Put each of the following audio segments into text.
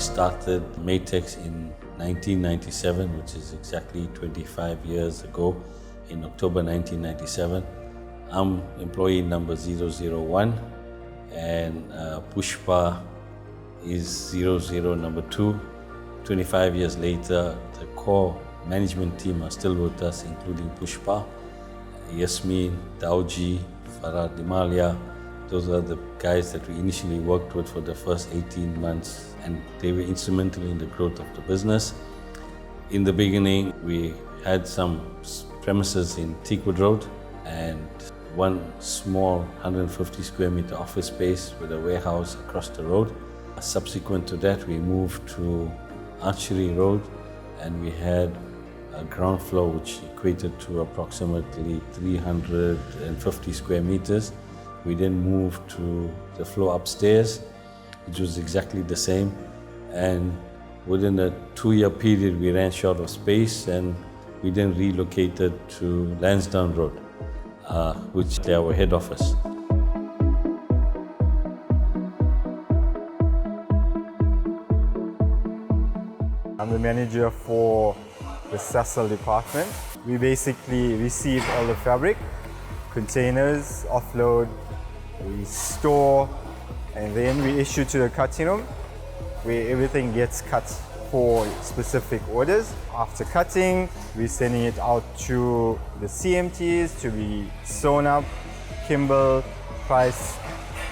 started Maytex in 1997, which is exactly 25 years ago, in October 1997. I'm employee number 001, and Pushpa is 00 number 2. 25 years later, the core management team are still with us, including Pushpa, Yasmin, Dauji, Farah Dimalia. Those are the guys that we initially worked with for the first 18 months, and they were instrumental in the growth of the business. In the beginning, we had some premises in Teakwood Road and one small 150 square meter office space with a warehouse across the road. Subsequent to that, we moved to Archery Road, and we had a ground floor which equated to approximately 350 square meters. We then moved to the floor upstairs, which was exactly the same. And within a 2-year period, we ran short of space, and we then relocated to Lansdowne Road, which is our head office. I'm the manager for the Sassel department. We basically receive all the fabric, containers, offload, we store, and then we issue to the cutting room where everything gets cut for specific orders. After cutting, we're sending it out to the CMTs to be sewn up, kimble, priced,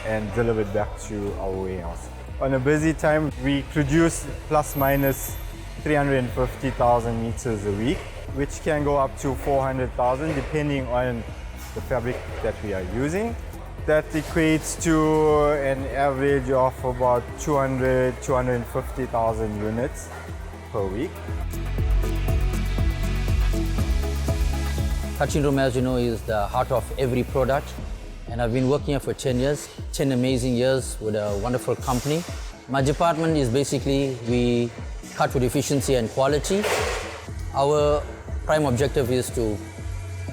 and delivered back to our warehouse. On a busy time, we produce plus minus 350,000 meters a week, which can go up to 400,000 depending on the fabric that we are using. That equates to an average of about 250,000 units per week. Cutting room, as you know, is the heart of every product. And I've been working here for 10 years, 10 amazing years with a wonderful company. My department is basically, we cut with efficiency and quality. Our prime objective is to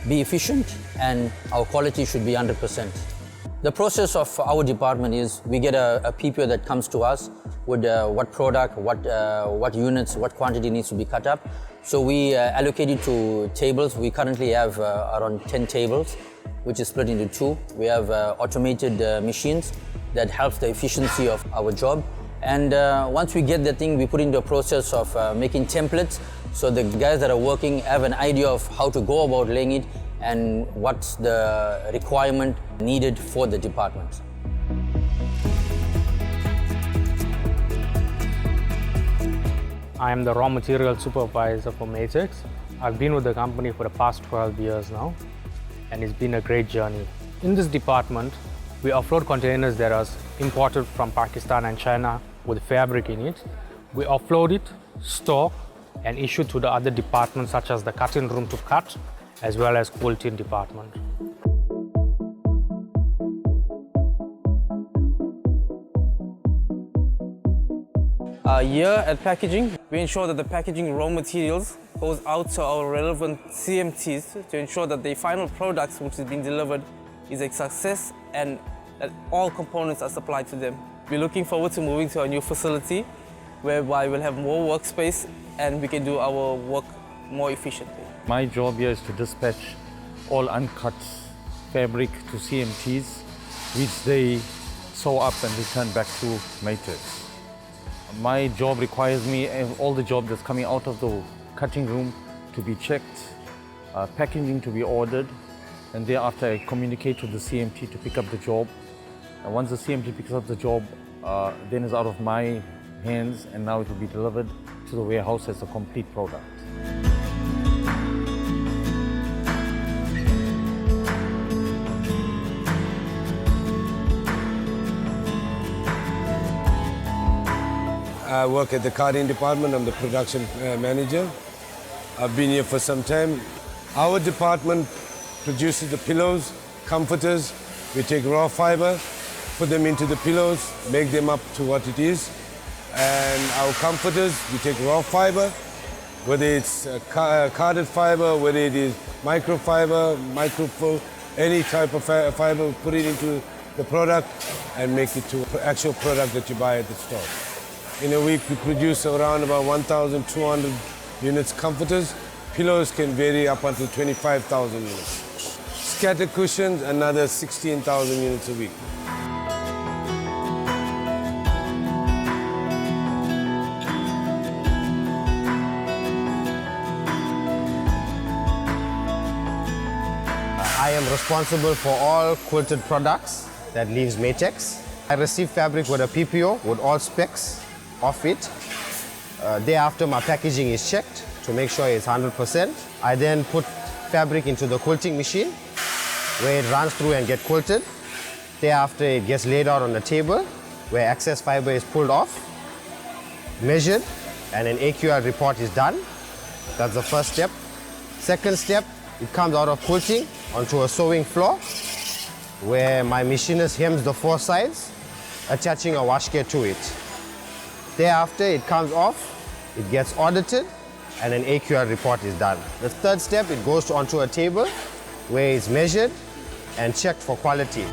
be efficient, and our quality should be 100%. The process of our department is we get a PPO that comes to us with what product, what units, what quantity needs to be cut up. So we allocate it to tables. We currently have around 10 tables, which is split into 2. We have automated machines that helps the efficiency of our job. And once we get the thing, we put into a process of making templates, so the guys that are working have an idea of how to go about laying it and what's the requirement needed for the department. I am the raw material supervisor for Maytex. I've been with the company for the past 12 years now, and it's been a great journey. In this department, we offload containers that are imported from Pakistan and China with fabric in it. We offload it, store, and issue to the other departments such as the cutting room to cut, as well as quilting department. Here at packaging, we ensure that the packaging raw materials goes out to our relevant CMTs to ensure that the final products which is being delivered is a success and that all components are supplied to them. We're looking forward to moving to a new facility whereby we'll have more workspace and we can do our work more efficiently. My job here is to dispatch all uncut fabric to CMTs, which they sew up and return back to Maytex. My job requires me, all the job that's coming out of the cutting room to be checked, packaging to be ordered, and thereafter I communicate to the CMT to pick up the job. And once the CMT picks up the job, then it's out of my hands, and now it will be delivered to the warehouse as a complete product. I work at the carding department. I'm the production manager. I've been here for some time. Our department produces the pillows, comforters. We take raw fiber, put them into the pillows, make them up to what it is. And our comforters, we take raw fiber, whether it's carded fiber, whether it is microfiber, microfill, any type of fiber, we put it into the product and make it to actual product that you buy at the store. In a week, we produce around about 1,200 units comforters. Pillows can vary up until 25,000 units. Scatter cushions, another 16,000 units a week. I am responsible for all quilted products that leaves Maytex. I receive fabric with a PPO with all specs of it. Thereafter, my packaging is checked to make sure it's 100%. I then put fabric into the quilting machine where it runs through and gets quilted. Thereafter, it gets laid out on the table where excess fiber is pulled off, measured, and an AQR report is done. That's the first step. Second step, it comes out of quilting onto a sewing floor where my machinist hems the four sides, attaching a wash gear to it. Thereafter, it comes off, it gets audited, and an AQR report is done. The third step, it goes onto a table where it's measured and checked for quality.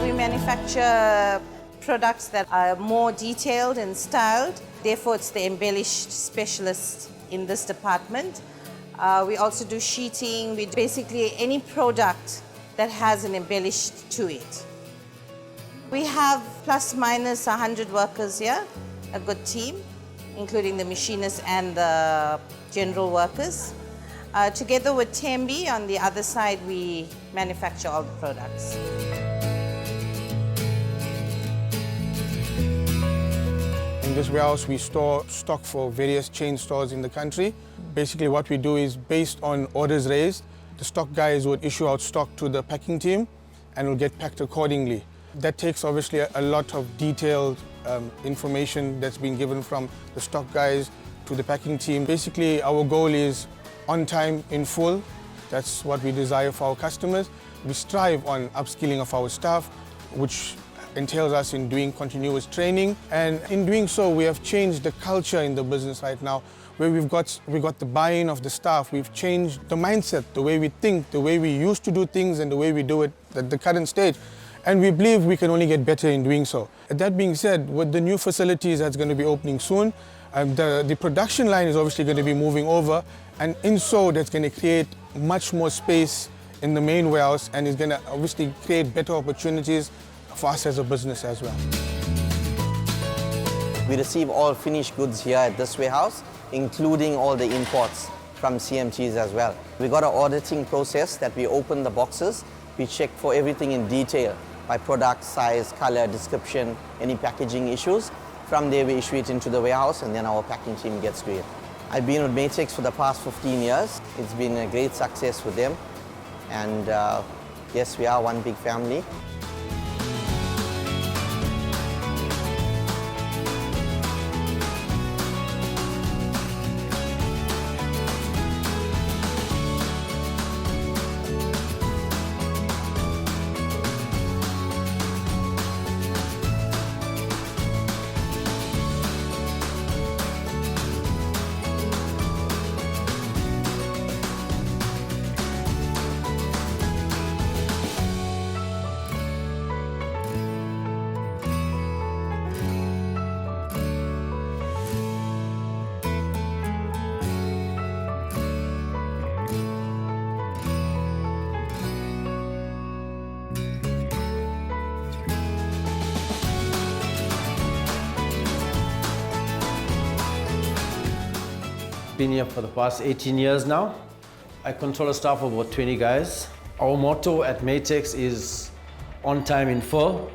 We manufacture products that are more detailed and styled. Therefore, it's the embellished specialist in this department. We also do sheeting. We do basically any product that has an embellished to it. We have plus minus 100 workers here, a good team, including the machinists and the general workers. Together with Tembi, on the other side, we manufacture all the products. In this warehouse, we store stock for various chain stores in the country. Basically, what we do is based on orders raised, the stock guys would issue out stock to the packing team and will get packed accordingly. That takes obviously a lot of detailed information that's been given from the stock guys to the packing team. Basically, our goal is on time, in full. That's what we desire for our customers. We strive on upskilling of our staff, which entails us in doing continuous training. And in doing so, we have changed the culture in the business right now, where we got the buy-in of the staff. We've changed the mindset, the way we think, the way we used to do things and the way we do it at the current stage. And we believe we can only get better in doing so. That being said, with the new facilities that's going to be opening soon, the production line is obviously going to be moving over, and in so that's going to create much more space in the main warehouse, and is going to obviously create better opportunities for us as a business as well. We receive all finished goods here at this warehouse, including all the imports from CMTs as well. We got an auditing process that we open the boxes, we check for everything in detail by product, size, color, description, any packaging issues. From there we issue it into the warehouse and then our packing team gets to it. I've been with Maytex for the past 15 years. It's been a great success with them, and yes, we are one big family. Been here for the past 18 years now. I control a staff of about 20 guys. Our motto at Maytex is on time in full,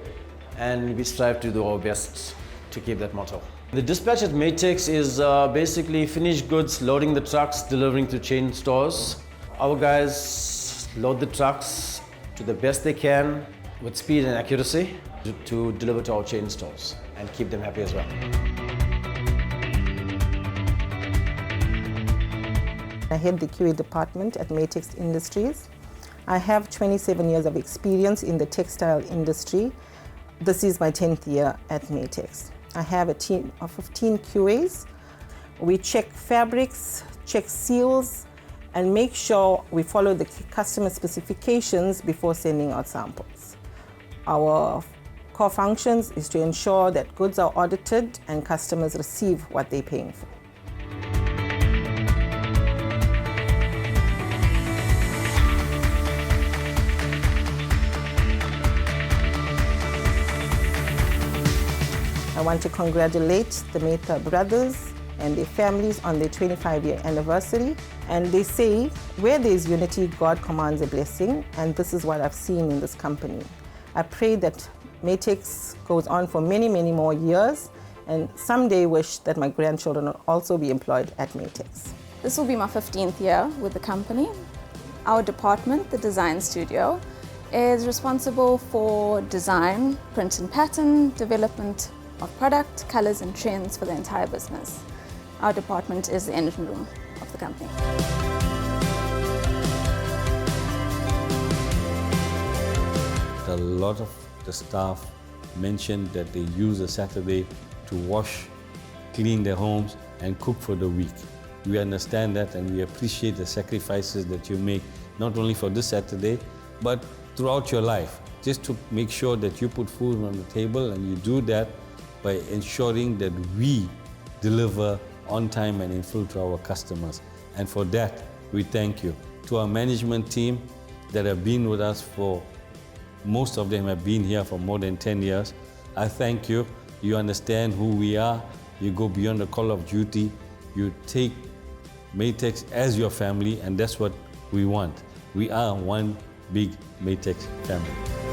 and we strive to do our best to keep that motto. The dispatch at Maytex is basically finished goods, loading the trucks, delivering to chain stores. Our guys load the trucks to the best they can with speed and accuracy to deliver to our chain stores and keep them happy as well. I head the QA department at Maytex Industries. I have 27 years of experience in the textile industry. This is my 10th year at Maytex. I have a team of 15 QAs. We check fabrics, check seals, and make sure we follow the customer specifications before sending out samples. Our core functions is to ensure that goods are audited and customers receive what they're paying for. I want to congratulate the Mehta brothers and their families on their 25-year anniversary. And they say, where there is unity, God commands a blessing, and this is what I've seen in this company. I pray that Maytex goes on for many, many more years, and someday wish that my grandchildren will also be employed at Maytex. This will be my 15th year with the company. Our department, the design studio, is responsible for design, print and pattern, development of product, colors and trends for the entire business. Our department is the engine room of the company. A lot of the staff mentioned that they use a Saturday to wash, clean their homes and cook for the week. We understand that and we appreciate the sacrifices that you make, not only for this Saturday, but throughout your life, just to make sure that you put food on the table, and you do that by ensuring that we deliver on time and in full to our customers. And for that, we thank you. To our management team that have been with us for, most of them have been here for more than 10 years, I thank you. You understand who we are. You go beyond the call of duty. You take Maytex as your family, and that's what we want. We are one big Maytex family.